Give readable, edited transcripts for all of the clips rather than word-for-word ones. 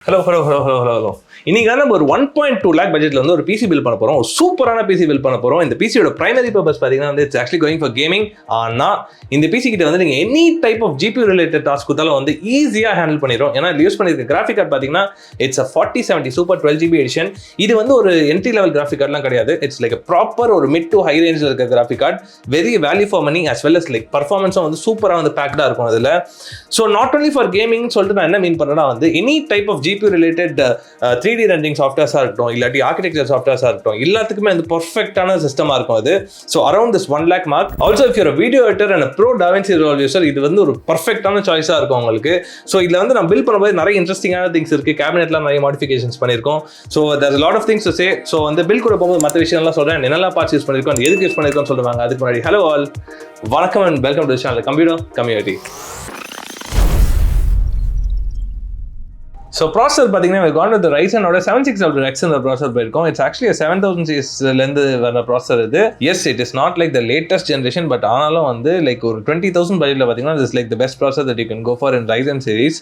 Hello. இன்னைக்கு நம்ம ஒரு 1.2 lakh பட்ஜெட்ல வந்து ஒரு பிசி பில் பண்ண போறோம். ஒரு சூப்பரான பிசி பில் பண்ண போறோம். இந்த பிசியோட பிரைமரி பர்பஸ் பாத்தீங்கன்னா வந்து it's actually going for gaming. ஆனா இந்த பிசி கிட்ட வந்து நீங்க any type of GPU related task கொடுத்தாலும் வந்து ஈஸியா ஹேண்டில் பண்ணிரும். ஏன்னா யூஸ் பண்ணிருக்க கிராஃபிக் கார்டு பாத்தீங்கன்னா இட்ஸ் 4070 சூப்பர் 12GB எடிஷன். இது வந்து ஒரு என்ட்ரி லெவல் கிராஃபிக் கார்டுலாம் கிடையாது. இட்ஸ் லைக் ப்ராப்பர் ஒரு மிட் டு ஹை ரேஞ்சில் இருக்க graphic card. Very value for money as well as like பர்ஃபார்மன்ஸும் வந்து சூப்பரா வந்து பேக்டா இருக்கும் அதுல. So not only for gaming சொல்லிட்டு நான் என்ன மீன் பண்றேன்னா வந்து any type of GPU related 3D rendering சாஃப்ட்வேர்ஸாக இருக்கட்டும் இல்லாட்டி ஆர்கிடெக்சர் சாஃப்ட்வேர்ஸாக இருக்கட்டும் எல்லாத்துக்குமே வந்து பர்ஃபெக்டான சிஸ்டமாக இருக்கும் அது. So around this 1 lakh mark. Also if your video editor and pro DaVinci Resolve user இது வந்து ஒரு பர்ஃபெக்டான சாய்ஸாக இருக்கும் உங்களுக்கு. ஸோ இதில் வந்து நம்ம பில் பண்ணும்போது நிறைய இன்ட்ரெஸ்டிங்கான திங்ஸ் இருக்குது. கேபினெட்லாம் நிறைய மாடிஃபிகேஷன்ஸ் பண்ணியிருக்கோம். So there lot of things to say. So வந்து பில் கூட போகும்போது மற்ற விஷயம்லாம் சொல்கிறேன். என்னெல்லாம் பார்ட்ஸ் யூஸ் பண்ணியிருக்கோம் எதுக்கு யூஸ் பண்ணியிருக்கோம்னு சொல்லுவாங்க. அதுக்கு முன்னாடி ஹலோ ஆல், வணக்கம் and welcome to channel computer community. So processor பாத்தீங்கன்னா we gone with the Ryzen ஓட 7600X இந்த processor போயிருக்கோம். It's actually a 7000 series ல இருந்து வர processor இது. Yes, it is not like the latest generation, but ஆனாலும் வந்து like ஒரு 20,000 பட்ஜெட்ல பாத்தீங்கன்னா this is like the best processor that you can go for in Ryzen series.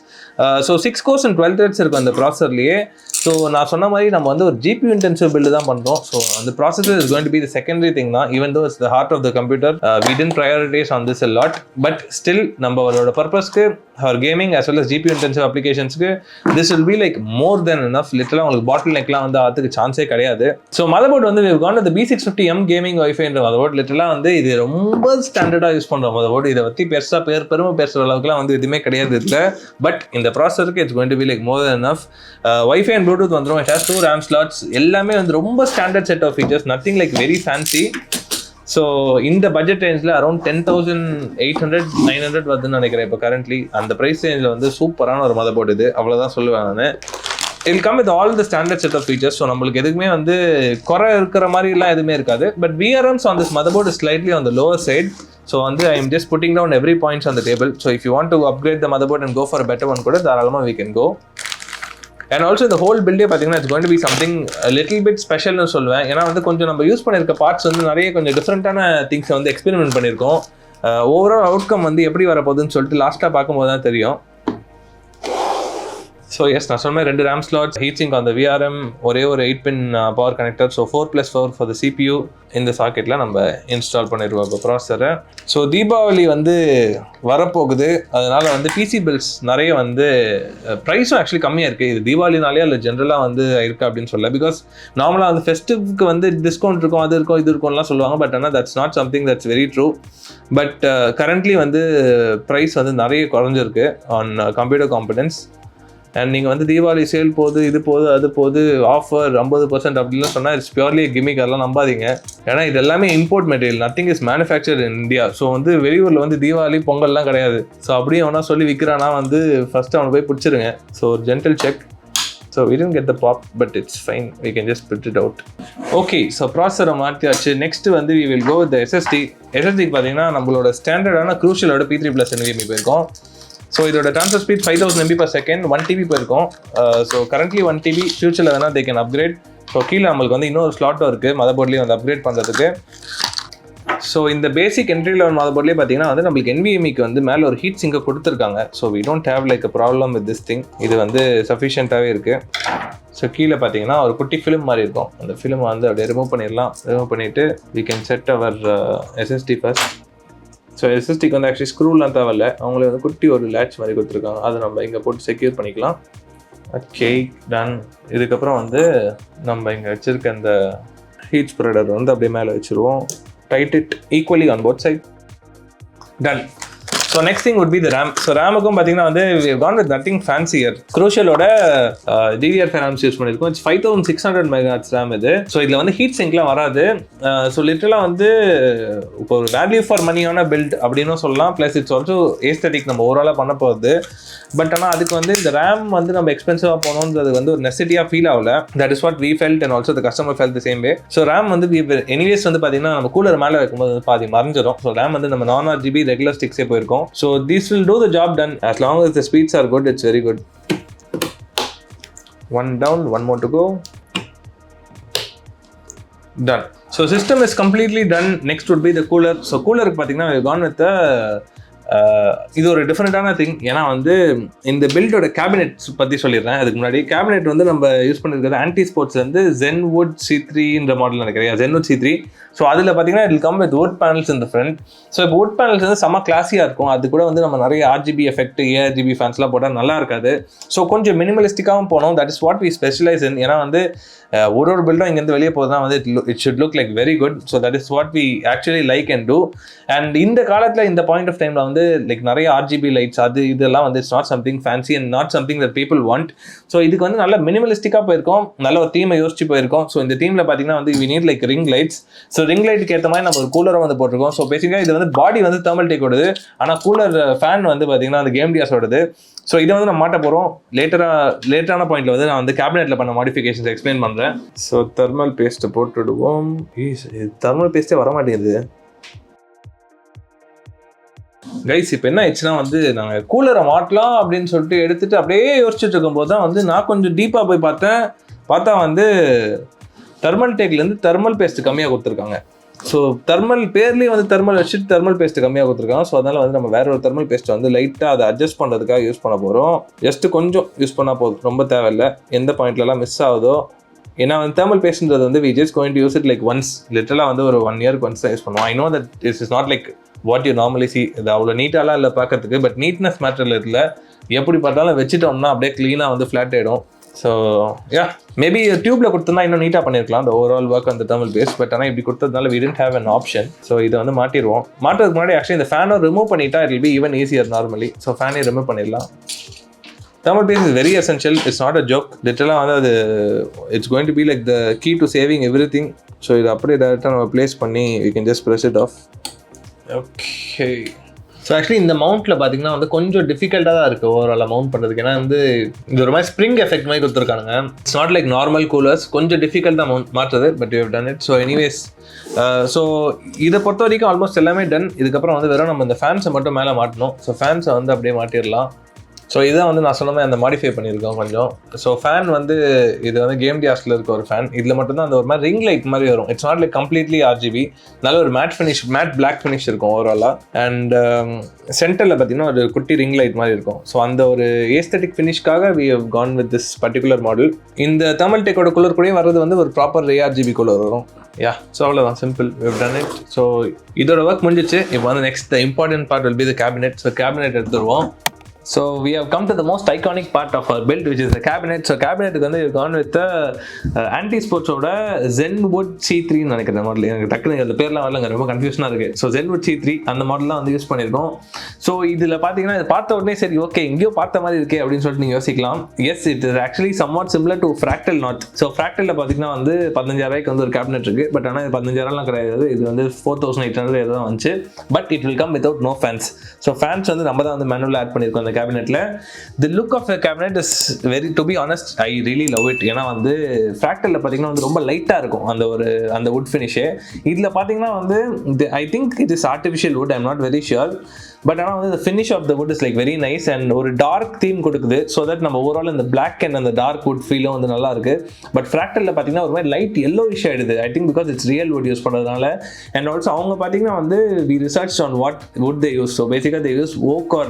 So 6 cores and 12 threads இருக்கும் அந்த processorலயே. ஸோ நான் சொன்ன மாதிரி நம்ம வந்து ஒரு ஜிபியூ இன்டென்சிவ் பில்டு தான் பண்ணுறோம். ஸோ அந்த processor is going to be the secondary thing தான். Even though it's the heart of the computer, we didn't prioritize on this a lot. But still நம்மளோட பர்பஸ்க்கு for gaming as well as GPU intensive அப்ளிகேஷன்ஸ்க்கு this will be like more than enough. லிட்டரலாக உங்களுக்கு பாட்டில் நெக்லாம் வந்து அதுக்கு சான்ஸே கிடையாது. ஸோ மதர்போர்ட் வந்து we've gone with the B650M gaming வைஃபைன்ற மதர்போர்ட். லிட்டரலாக வந்து இது ரொம்ப ஸ்டாண்டர்டாக யூஸ் பண்ணுற மதர்போர்ட். இதை பற்றி பெருமை பேசுகிற அளவுக்குலாம் வந்து எதுவுமே கிடையாது இதில். பட் இந்த ப்ராசஸருக்கு it's going to be like more than enough. WiFi and Bluetooth வந்துடும். It has 2 RAM slots. எல்லாமே வந்து ரொம்ப standard set of features, nothing like very fancy. So இந்த பட்ஜெட் ரேஞ்சில் அரௌண்ட் 10,800-900 வருதுன்னு நினைக்கிறேன் இப்போ கரண்ட்லி. அந்த ப்ரைஸ் ரேஞ்சில் வந்து சூப்பரான ஒரு மதர்போர்ட் இது, அவ்வளோதான் சொல்லுவேன் நான். It'll come with all the standard set of features. So நம்மளுக்கு எதுவுமே வந்து குறை இருக்கிற மாதிரிலாம் எதுவுமே இருக்காது. But VRMs on this motherboard is slightly on the lower side. So வந்து I am just putting down every points on the table. So if you want to upgrade the motherboard and go for a better one கூட தாராளமாக we can go. And also இந்த whole பில்டே பார்த்தீங்கன்னா it's going to be something little bit ஸ்பெஷல்னு சொல்லுவேன். ஏன்னா வந்து கொஞ்சம் நம்ம யூஸ் பண்ணியிருக்க பார்ட்ஸ் வந்து நிறைய கொஞ்சம் டிஃப்ரெண்ட்டான திங்ஸை வந்து எக்ஸ்பெரிமெண்ட் பண்ணியிருக்கோம். ஓவரால் அவுட்கம் வந்து எப்படி வரப்போகுதுன்னு சொல்லிட்டு லாஸ்ட்டாக பார்க்கும்போது தான் தெரியும். ஸோ எஸ், நான் சொன்ன 2 RAM slots, ஹீட் சிங்க் அந்த VRM, ஒரே ஒரு 8-pin power connector. So 4+4 for the CPU. இந்த சாக்கெட்டில் நம்ம இன்ஸ்டால் பண்ணிடுவோம் இப்போ ப்ராசஸரை. ஸோ தீபாவளி வந்து வரப்போகுது. அதனால் வந்து பிசி பில்ஸ் நிறைய வந்து ப்ரைஸும் ஆக்சுவலி கம்மியாக இருக்குது. இது தீபாவளினாலே இல்லை ஜென்ரலாக வந்து இருக்குது அப்படின்னு சொல்ல. பிகாஸ் நார்மலாக வந்து ஃபெஸ்டிவ்க்கு வந்து டிஸ்கவுண்ட் இருக்கும், அது இருக்கும், இது இருக்கும்லாம் சொல்லுவாங்க. பட் ஆனால் that's not something that's very true. But currently வந்து ப்ரைஸ் வந்து நிறைய குறைஞ்சிருக்கு ஆன் கம்ப்யூட்டர் காம்பனன்ட்ஸ். அண்ட் நீங்கள் வந்து தீபாவளி சேல் போகுது, இது போகுது, அது போகுது, ஆஃபர் 50% அப்படிலாம் சொன்னால் இட்ஸ் பியூர்லி கிமிக், அதெல்லாம் நம்பாதீங்க. ஏன்னா இது எல்லாமே import material, nothing is manufactured in India. So வந்து வெளியூரில் வந்து தீபாவளி பொங்கல்லாம் கிடையாது. ஸோ அப்படியே அவனா சொல்லி விற்கிறானா வந்து ஃபஸ்ட்டு அவனை போய் பிடிச்சிருங்க. So gentle check. So we didn't get the pop, but it's fine, we can just put it out. Okay, so ப்ராசஸரை மாற்றியாச்சு. நெக்ஸ்ட்டு வந்து we will go with the SSD. SSDக்கு பார்த்தீங்கன்னா நம்மளோட ஸ்டாண்டர்டான க்ரூஷியலோட P3+ NVMe போயிருக்கோம். ஸோ இதோட ட்ரான்ஸ்ஃபர் ஸ்பீட் 5000 MB/s, 1 TB போயிருக்கும். So currently 1 TB, ஃபியூச்சரில் வேணால் தே கேன் அப்கிரேட். ஸோ கீழே நம்மளுக்கு வந்து இன்னொரு ஸ்லாட்டும் இருக்குது மதர்போர்ட்லேயே வந்து அப்கிரேட் பண்ணுறதுக்கு. ஸோ இந்த பேசிக் என்ட்ரி லெவல் மதர்போர்ட்லேயே பார்த்தீங்கன்னா வந்து நம்மளுக்கு NVMeக்கு வந்து மேலே ஒரு ஹீட் சிங்கை கொடுத்துருக்காங்க. So we don't have like a problem with this thing. இது வந்து சஃபிஷியண்ட்டாகவே இருக்குது. ஸோ கீழே பார்த்தீங்கன்னா ஒரு குட்டி ஃபிலிம் மாதிரி இருக்கும். அந்த ஃபிலிமை வந்து அப்படியே ரிமூவ் பண்ணிடலாம். ரிமூவ் பண்ணிவிட்டு we can set our SSD first. So எஸ்எஸ்டிக்கு வந்து ஆக்சுவலி ஸ்க்ரூலாம் தேவையில்ல, அவங்களே வந்து குட்டி ஒரு லேட்ச் மாதிரி கொடுத்துருக்காங்க. அதை நம்ம இங்கே போட்டு செக்யூர் பண்ணிக்கலாம். Okay, done. இதுக்கப்புறம் வந்து நம்ம இங்கே வச்சுருக்க இந்த ஹீட் ஸ்ப்ரெடர் வந்து அப்படியே மேலே வச்சுருவோம். Tight it equally on both side. Done. So next thing would be the RAM. So ரேமுக்கும் பார்த்தீங்கன்னா வந்து we've gone with nothing fancier. Crucialோட DDR5 RAMs யூஸ் பண்ணியிருக்கோம். இட்ஸ் 5600 MHz RAM இது. ஸோ இதில் வந்து ஹீட் சிங்க்லாம் வராது. ஸோ லிட்டரலாக வந்து இப்போ ஒரு வேல்யூ ஃபார் மணியான பில்ட் அப்படின்னு சொல்லலாம். ப்ளஸ் இட்ஸ் ஆல்சோ ஏஸ்தட்டிக் நம்ம ஓவராலாக பண்ண போகுது. பட் ஆனால் அதுக்கு வந்து இந்த RAM வந்து நம்ம எக்ஸ்பென்சிவாக போகணுன்றது வந்து ஒரு நெசசிட்டியாக ஃபீல் ஆகல. That is what we felt and also the customer felt the same way. So RAM வந்து எனிவேஸ் வந்து பார்த்தீங்கன்னா நம்ம கூலர் மேலே வைக்கும்போது பாதி மறைஞ்சிடும். ஸோ RAM வந்து நம்ம 4GB ரெகுலர் ஸ்டிக்ஸே போயிருக்கோம். So this will do the job done as long as the speeds are good. It's very good. One down, one more to go. Done. So system is completely done. Next would be the cooler. So cooler ku pathina we have gone with the இது ஒரு டிஃப்ரெண்ட்டான thing. ஏன்னா வந்து இந்த பில்டோட cabinets பற்றி சொல்லிடுறேன். அதுக்கு முன்னாடி கேபினெட் வந்து நம்ம யூஸ் பண்ணியிருக்கிறது ஆன்டி ஸ்போர்ட்ஸ்லேருந்து Zenwood C3ன்ற மாடல் நினைக்கிறேன், Zenwood C3. ஸோ அதில் பார்த்தீங்கன்னா it come with would panels இந்த ஃப்ரண்ட். ஸோ இப்போ வுட் பேனல்ஸ் வந்து செம்ம கிளாஸியாக இருக்கும். அது கூட வந்து நம்ம நிறைய RGB எஃபெக்ட், ARGB ஃபேன்ஸ்லாம் போட்டால் நல்லா இருக்காது. ஸோ கொஞ்சம் மினிமலிஸ்டிக்காகவும் போனோம். That is what we specialise in. ஏன்னா வந்து ஒரு பில்டும் இங்கேருந்து வெளியே போகுதுன்னா வந்து it should look like very good. So that is what we actually like and do. And இந்த காலத்தில் இந்த பாயிண்ட் ஆஃப் டைமில் வந்து லைக் நிறைய RGB லைட்ஸ் அது இதெல்லாம் வந்து it's not something fancy and not something that people want. So இதுக்கு வந்து நல்ல மினிமலிஸ்டிக்காக போயிருக்கோம், நல்ல ஒரு தீமை யோசிச்சு போயிருக்கோம். ஸோ இந்த தீமில் பார்த்தீங்கன்னா வந்து we need like ring lights. So ring லைட்டுக்கு ஏற்ற மாதிரி நம்ம ஒரு கூலரை வந்து போட்டிருக்கோம். ஸோ பேசிக்காக இது வந்து பாடி வந்து தெர்மல் டேக் ஓடுது, ஆனால் கூலர் ஃபேன் வந்து பார்த்தீங்கன்னா அது கேம் டியாஸோடது. ஸோ இதை வந்து நம்ம மாட்ட போகிறோம். லேட்டரான பாயிண்ட்ல வந்து நான் வந்து கேபினெட்டில் பண்ண மாடிஃபிகேஷன்ஸ் எக்ஸ்பிளைன் பண்ணுறேன். ஸோ தெர்மல் பேஸ்ட்டை போட்டுடுவோம். தெர்மல் பேஸ்ட்டே வர மாட்டேங்குது கைஸ். இப்போ என்ன ஆயிடுச்சுன்னா வந்து நாங்கள் கூலரை மாட்டலாம் அப்படின்னு சொல்லிட்டு எடுத்துட்டு அப்படியே யோசிச்சுட்டு இருக்கும்போது தான் வந்து நான் கொஞ்சம் டீப்பாக போய் பார்த்தா வந்து தெர்மல் டேக்லேருந்து தெர்மல் பேஸ்ட் கம்மியாக கொடுத்துருக்காங்க. ஸோ தெர்மல் பேர்லேயே வந்து தெர்மல் வச்சுட்டு தெர்மல் பேஸ்ட் கம்மியாக கொடுத்துருக்காங்க. ஸோ அதனால் வந்து நம்ம வேற ஒரு தெர்மல் பேஸ்ட்டை வந்து லைட்டாக அதை அட்ஜஸ்ட் பண்ணுறதுக்காக யூஸ் பண்ண போகிறோம். ஜஸ்ட்டு கொஞ்சம் யூஸ் பண்ணால் போதும், ரொம்ப தேவையில்லை. எந்த பாயிண்ட்லலாம் மிஸ் ஆகுதோ, ஏன்னா வந்து தெர்மல் பேஸ்ட்ன்றது வந்து we just going to use it like once, லிட்டரலாக வந்து ஒரு 1 இயருக்கு ஒன்ஸ் தான் யூஸ் பண்ணுவோம். I know that is is not like what you normally see. இது அவ்வளோ நீட்டாலாம் இல்லை பார்க்கறதுக்கு, பட் நீட்னஸ் மேட்டரில் இல்லை. எப்படி பார்த்தாலும் வச்சுட்டோம்னா அப்படியே க்ளீனாக வந்து ஃப்ளாட் ஆகிடும். ஸோ யா, மேபி டியூப்ல கொடுத்தா இன்னும் நீட்டாக பண்ணியிருக்கலாம் அந்த ஓவரால் ஒர்க் அந்த தெர்மல் பேஸ்ட். பட் ஆனால் இப்படி கொடுத்ததுனால we didn't have an option. So இதை வந்து மாட்டிடுவோம். மாட்டுறதுக்கு முன்னாடி ஆக்சுவலி இந்த ஃபேனை ரிமூவ் பண்ணிட்டா it will be even easier normally. So ஃபேனே ரிமூவ் பண்ணிடலாம். Thermal paste is very essential. It's not a joke. Literally வந்து it's going to be like the key to saving everything. So இது அப்படியே டேரெக்டாக நம்ம ப்ளேஸ் பண்ணி we can just press it off. Okay. So actually இந்த மவுண்ட்டில் பார்த்தீங்கன்னா வந்து கொஞ்சம் டிஃபிகல்ட்டாக தான் இருக்குது ஓவராலாக மவுண்ட் பண்ணுறதுக்கு. ஏன்னா வந்து இது ஒரு மாதிரி ஸ்ப்ரிங் எஃபெக்ட் மாதிரி கொடுத்துருக்கானுங்க. It's not like normal coolers, கொஞ்சம் டிஃபிகல்ட் தான் மாற்றுறது. But you have done it. So anyways, so இதை பொறுத்த வரைக்கும் ஆல்மோஸ்ட் எல்லாமே டன். இதுக்கப்புறம் வந்து வெறும் நம்ம இந்த ஃபேன்ஸை மட்டும் மேலே மாட்டணும். ஸோ ஃபேன்ஸை வந்து அப்படியே மாட்டிடலாம். ஸோ இதான் வந்து நான் சொன்ன மாதிரி அந்த மாடிஃபை பண்ணியிருக்கோம் கொஞ்சம். ஸோ ஃபேன் வந்து இது வந்து கேம் டியாஸில் இருக்க ஒரு ஃபேன். இதில் மட்டும்தான் அந்த ஒரு மாதிரி ரிங் லைட் மாதிரி வரும். It's not like completely RGB. நல்ல ஒரு மேட் பிளாக் ஃபினிஷ் இருக்கும் ஓவராலாக. அண்ட் சென்டரில் பார்த்தீங்கன்னா ஒரு குட்டி ரிங் லைட் மாதிரி இருக்கும். ஸோ அந்த ஒரு ஏஸ்தட்டிக் ஃபினிஷ்காக we have gone with this particular model. இந்த தெர்மல் டேக்கோட கூலர் கூடயும் வர்றது வந்து ஒரு ப்ராப்பர் ARGB கூலர் வரும். யா, ஸோ அவ்வளோதான், simple, we have done it. So இதோட ஒர்க் முடிஞ்சிச்சு. இப்போ வந்து next the important part will be the cabinet. So cabinet எடுத்துருவோம். So we have come to the most iconic part of our build, which is the cabinet. So cabinet க்கு வந்து we've gone with the anti sports ஓட Zenwood C3 ன்னு நினைக்கிறேன் model. எனக்கு டக்குனு அந்த பேர்லாம் வரலங்க, ரொம்ப கன்ஃபியூஷனாக இருக்குது. ஸோ Zenwood C3 அந்த மாடல் தான் வந்து யூஸ் பண்ணியிருக்கோம். ஸோ இதில் பார்த்தீங்கன்னா இது பார்த்த உடனே சரி ஓகே எங்கேயோ பார்த்த மாதிரி இருக்கே அப்படின்னு சொல்லிட்டு நீங்கள் யோசிக்கலாம். Yes, it is actually somewhat similar to Fractal North. So ஃப்ராக்டலில் பார்த்தீங்கன்னா வந்து 15,000 வந்து ஒரு கேபினெட் இருக்குது. பட் ஆனால் இது 15,000லாம் கிடையாது. இது வந்து 4,800 தான் வந்துச்சு. But it will come without no fans. So fans வந்து நம்ம தான் வந்து மேனுவலாக ஆட் பண்ணியிருக்கோம் அந்த கேபினெட்ல. The look of a cabinet is very, to be honest, I really love it. ஏன்னா வந்து ஃப்ராக்டல்ல பார்த்தீங்கன்னா வந்து ரொம்ப லைட்டாக இருக்கும் அந்த வுட் ஃபினிஷு. இதில் பார்த்தீங்கன்னா வந்து I think it is artificial would, I am not very sure. But ஆனால் வந்து the finish of the wood is like very nice and ஒரு டார்க் தீம் கொடுக்குது. ஸோ தட் நம்ம ஓவரால் இந்த பிளாக் அண்ட் அந்த டார்க் வுட் ஃபீலும் வந்து நல்லா இருக்கு. பட் ஃப்ராக்டலில் பார்த்தீங்கன்னா ஒரு மாதிரி லைட் yellowish ஆயிடுது. I think because it's real would use பண்ணுறதுனால. அண்ட் ஆல்சோ அவங்க பார்த்தீங்கன்னா வந்து we researched on what wood they use. So பேசிக்காக they use oak or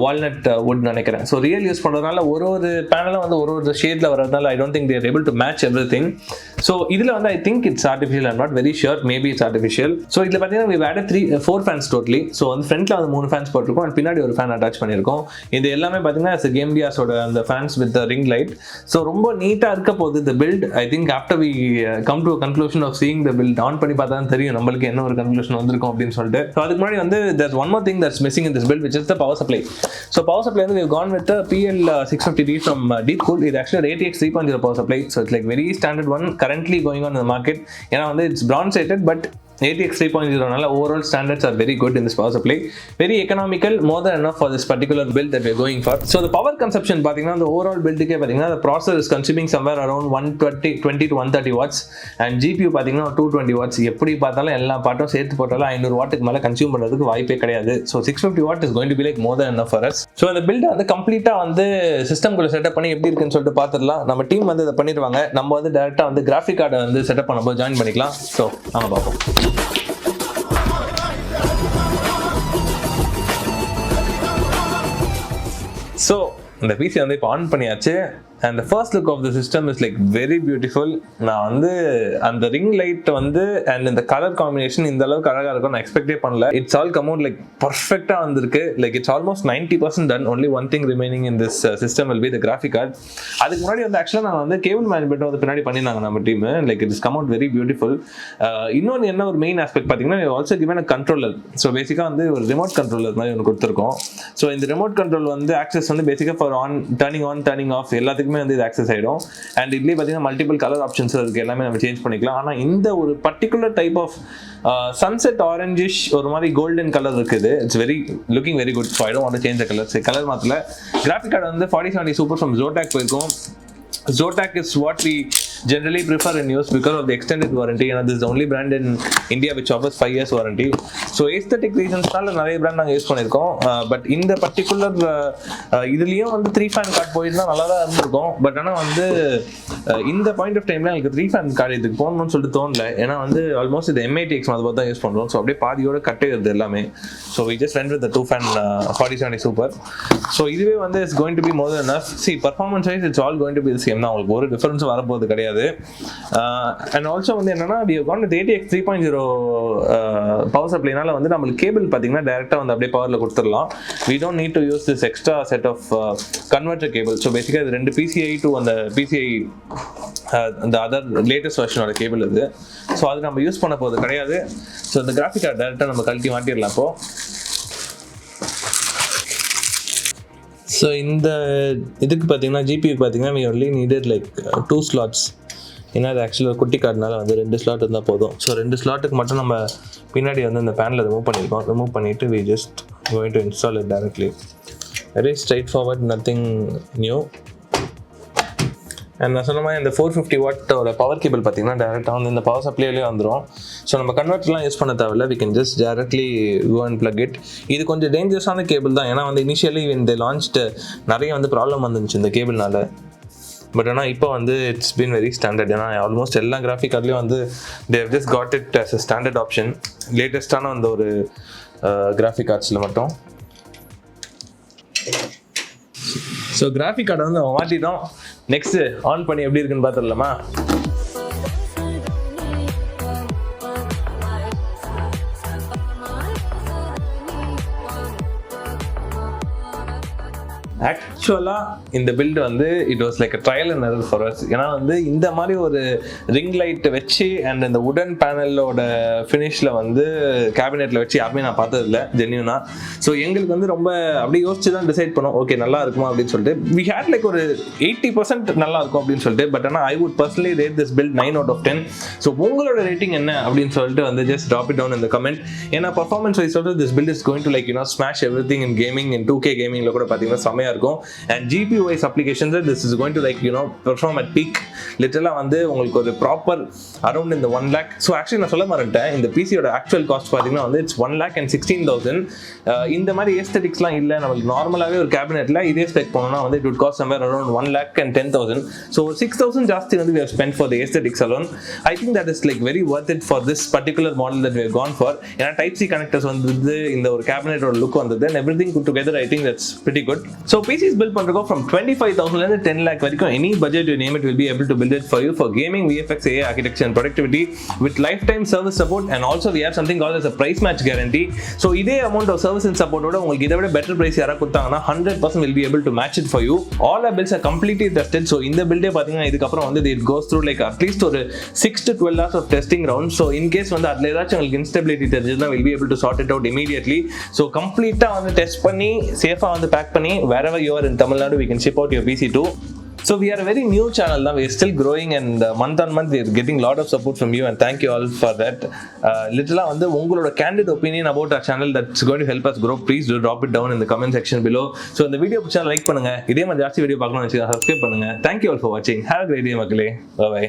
walnut wood நினைக்கிறேன். ஸோ ரியல் யூஸ் பண்ணுறதுனால ஒரு பேனலும் வந்து ஒரு ஷேடில் வரதுனால I don't think they are able to match everything. So இதில் வந்து I think it's artificial, I am not very sure, maybe it's artificial. So இதில் பார்த்தீங்கன்னா we've added 4 fans totally. So வந்து ஃப்ரண்ட்ல வந்து 3 ஃபேன்ஸ் போட்டிருக்கோம் அண்ட் பின்னாடி ஒரு ஃபேன் அட்டாச் பண்ணியிருக்கோம். இது எல்லாமே பார்த்தீங்கன்னா கேம் டியாஸோட அந்த fans with ring light. So ரொம்ப நீட்டாக இருக்க போகுது இந்த build. I think after we come to conclusion of seeing the build, on பண்ணி பார்த்தா தான் தெரியும் நம்மளுக்கு என்ன ஒரு கன்க்ளூஷன் வந்திருக்கும் அப்படின்னு சொல்லிட்டு. ஸோ அதுக்கு முன்னாடி வந்து there's one more thing that's missing in this build, which is the power supply. So power supply வந்து we've gone with the PL650D from Deepcool. இது actually RTX 3.0 power supply. So it's like very standard one currently going on in the market. ஏன்னா வந்து it's bronze rated, but RTX 3.0 overall standards are very good in this power supply. Very economical, more than enough for this particular build that we're going for. So the power consumption பாத்தீங்கன்னா the overall build க்கு பாத்தீங்கன்னா the processor is consuming somewhere around 120 to 130 watts and GPU பாத்தீங்கன்னா 220 watts. எப்படி பார்த்தாலும் எல்லா பார்ட்டும் சேர்த்து போட்டாலும் 500 வாட்டுக்கு மேல கன்சியூம் பண்றதுக்கு வாய்ப்பே கிடையாது. So 650 watt is going to be like more than enough for us. So இந்த build வந்து கம்ப்ளீட்டா வந்து சிஸ்டம் குள்ள செட்டப் பண்ணி எப்படி இருக்குன்னு சொல்லிட்டு பாத்துறலாம். நம்ம டீம் வந்து இத பண்ணிடுவாங்க. நம்ம வந்து டைரக்டா வந்து கிராஃபிக் கார்டை வந்து செட்டப் பண்ணும்போது ஜாயின் பண்ணிக்கலாம். So நாம பார்ப்போம். ஸோ இந்த பிசி வந்து இப்போ ஆன் பண்ணியாச்சு. And the first look of the system is like very beautiful. நான் வந்து அந்த ரிங் லைட் வந்து அண்ட் இந்த கலர் காம்பினேஷன் இந்த அளவுக்கு அழகாக இருக்கும் நான் எக்ஸ்பெக்டே பண்ணல. It's all come out like பர்ஃபெக்டாக வந்திருக்கு. Like it's almost 90% done. Only one thing remaining in this system will be the graphic card. அதுக்கு முன்னாடி வந்து ஆக்சுவலாக நான் வந்து கேபிள் மேனேஜ்மெண்ட் வந்து பின்னாடி பண்ணியிருந்தாங்க நம்ம team. Like it's come out very beautiful. இன்னொன்று என்ன ஒரு மெயின் ஆஸ்பெக்ட் பார்த்தீங்கன்னா also given a controller. So பேசிக்காக வந்து ஒரு ரிமோட் கண்ட்ரோலர் மாதிரி ஒன்று கொடுத்துருக்கோம். ஸோ இந்த ரிமோட் கண்ட்ரோல் வந்து ஆக்சஸ் வந்து பேசிக்காக ஃபார் ஆன் டர்னிங் ஆஃப் எல்லாத்துக்குமே வந்து இது ஆக்சஸ் ஆகிடும். அண்ட் இதுலேயே பார்த்தீங்கன்னா மல்டிபிள் கலர் ஆப்ஷன்ஸ் இருக்குது, எல்லாமே நம்ம சேஞ்ச் பண்ணிக்கலாம். ஆனால் இந்த ஒரு particular type of sunset orangish ஒரு மாதிரி கோல்டன் கலர் இருக்குது. It's very looking very good. So I don't want to change the colour. Colour மாற்றல. கிராஃபிக் கார்டு வந்து 4070 சூப்பர் ஃப்ரம் Zotac போயிருக்கும். Zotac is what we generally prefer in use because of the extended warranty, and this is the only brand in India which offers 5 years warranty. So aesthetic reasons நால நிறைய brand நாங்க use பண்ணிருக்கோம். But இந்த particular இதுலயும் வந்து 3 PAN card போயிருந்தா நல்லா தான் இருந்திருக்கும். பட் ஆனா வந்து இந்த பாயிண்ட் ஆஃப் டைம்ல எனக்கு 3 ஃபேன் கார்டு இதுக்கு போகணும்னு சொல்லிட்டு தோணல. ஏன்னா வந்து ஆல்மோஸ்ட் இது MITX மாதிரி தான் யூஸ் பண்றோம். ஸோ அப்படியே பாதியோட கட்டே வருது எல்லாமே. So we just went with the 2 fan 4070 super. So இதுவே வந்து it's going to be more than enough. See, performance wise it's all going to be the same தான். உங்களுக்கு ஒரு டிஃபரன்ஸ் வரப்போகுது கிடையாது. அண்ட் ஆல்சோ வந்து என்னன்னா we have gone with ATX 3.0 power சப்ளைனால வந்து நம்மளுக்கு கேபிள் பார்த்தீங்கன்னா டைரக்டா வந்து அப்படியே பவர்ல கொடுத்துடலாம். we don't need to use this extra set of converter cable. So பேசிக்காக இது 2 PCI to அந்த PCI அந்த அதர் லேட்டஸ்ட் வெர்ஷனோட கேபிள் இது. ஸோ அது நம்ம யூஸ் பண்ண போகிறது கிடையாது. ஸோ இந்த கிராஃபிக் கார்டு டைரக்டாக நம்ம கழட்டி மாட்டிடலாம். அப்போ ஸோ இந்த இதுக்கு பார்த்தீங்கன்னா ஜிபிக்கு பார்த்தீங்கன்னா we only needed like 2 slots. ஏன்னா அது ஆக்சுவலாக குட்டி கார்டுனால வந்து 2 ஸ்லாட் இருந்தால் போதும். ஸோ 2 ஸ்லாட்டுக்கு மட்டும் நம்ம பின்னாடி வந்து இந்த பேனில் ரிமூவ் பண்ணியிருக்கோம். ரிமூவ் பண்ணிவிட்டு we just going to install it directly. Very straightforward, nothing new. And நான் சொன்ன மாதிரி இந்த 450 வாட்டோட பவர் கேபிள் பார்த்தீங்கன்னா டேரெக்டாக வந்து இந்த பவர் சப்ளைலேயே வந்துடும். ஸோ நம்ம கன்வெர்ட்டர்லாம் யூஸ் பண்ண தேவையில்ல. we can just directly go and plug it. இது கொஞ்சம் டேஞ்சரஸான கேபிள் தான். ஏன்னா வந்து இனிஷியலி இந்த லான்ச்டு நிறைய வந்து ப்ராப்ளம் வந்துருந்துச்சு இந்த கேபிள்னால. பட் ஆனால் இப்போ வந்து இட்ஸ் பீன் வெரி ஸ்டாண்டர்ட். ஏன்னா ஆல்மோஸ்ட் எல்லா கிராஃபிக் கார்ட்லேயும் வந்து they have just got it as a standard option. லேட்டஸ்டான அந்த ஒரு கிராஃபிக் கார்ட்ஸில் மட்டும். ஸோ கிராஃபிக் கார்டை வந்து நம்ம மாட்டிட்டோம். நெக்ஸ்ட் ஆன் பண்ணி எப்படி இருக்குன்னு பார்த்துடலாமா? ஆக்சுவலாக இந்த பில்டு வந்து it was like a trial and error for us. ஏன்னா வந்து இந்த மாதிரி ஒரு ரிங் லைட் வச்சு அண்ட் இந்த உடன் பேனலோட ஃபினிஷில் வந்து கேபினெட்டில் வச்சு யாருமே நான் பார்த்ததில்ல ஜென்யூனா. ஸோ எங்களுக்கு வந்து ரொம்ப அப்படியே யோசிச்சு தான் டிசைட் பண்ணோம், ஓகே நல்லா இருக்குமா அப்படின்னு சொல்லிட்டு. வி ஹேட் லைக் ஒரு 80% நல்லா இருக்கும் அப்படின்னு சொல்லிட்டு. பட் ஆனால் I would personally rate this build 9 out of 10. So உங்களோட ரேட்டிங் என்ன அப்படின்னு சொல்லிட்டு வந்து ஜஸ்ட் ட்ராப் இட் டவுன் இந்த கமெண்ட். ஏன்னா பர்ஃபார்மன்ஸ் வைஸ் சொல்லிட்டு this build is going to like smash everything in gaming. இன் 2K கேமிங்கில் கூட பார்த்தீங்கன்னா செமையாக இருக்கும். And GPU wise applications this is going to like perform at peak. லிட்டரலா வந்து உங்களுக்கு ஒரு ப்ராப்பர் அரௌண்ட் இந்த 1 lakh. ஸோ ஆக்சுவலி நான் சொல்ல மாட்டேன், இந்த பிசியோட ஆக்சுவல் காஸ்ட் பார்த்தீங்கன்னா வந்து இட்ஸ் 1,16,000. இந்த மாதிரி ஏஸ்தெட்டிக்ஸ்லாம் இல்லை. நம்மளுக்கு நார்மலாகவே ஒரு கேபினெட்டில் இதே ஸ்பெக் போனோம்னா வந்து it would cost somewhere around 1,10,000. So 6,000 ஜாஸ்தி வந்து we have spent for the aesthetics alone. I think that is like very worth it for this particular model that we have gone for. ஏன்னா Type-C connectors வந்தது, இந்த ஒரு கேபினெட்டோட look வந்தது, and everything put together I think that's pretty good. So PCs build பண்றோம் from 25,000 ல 10 lakh வரைக்கும். Any budget you name it will be able to build it for you for gaming, VFX, AI, architecture and productivity with lifetime service support. And also we have something called as a price match guarantee. So இதே amount of service and support ஓட உங்களுக்கு இதை விட better price யாரா கொடுத்தாங்கன்னா 100% will be able to match it for you. All our builds are completely tested. So இந்த build பாத்தீங்கன்னா இதுக்கு அப்புறம் வந்து it goes through like at least ஒரு 6 to 12 hours of testing rounds. So in case வந்து அதுல ஏதாச்சும் உங்களுக்கு instability தெரிஞ்சதுன்னா we'll be able to sort it out immediately. So complete-ஆ வந்து டெஸ்ட் பண்ணி சேஃபா வந்து பேக் பண்ணி wherever you are in Tamil Nadu we can ship out your PC too. So we are a very new channel now. We are still growing and month on month we are getting a lot of support from you and thank you all for that. Literally வந்து உங்களோட candid opinion about our channel that's going to help us grow. Please do drop it down in the comment section below. So இந்த video பிடிச்சா like பண்ணுங்க. இதே மாதிரி ஜாஸ்தி video பார்க்கணும்னு வச்சுக்கோங்க, சப்ஸ்கிரைப் பண்ணுங்க. Thank you all for watching. Have a great day மக்களே. Bye bye.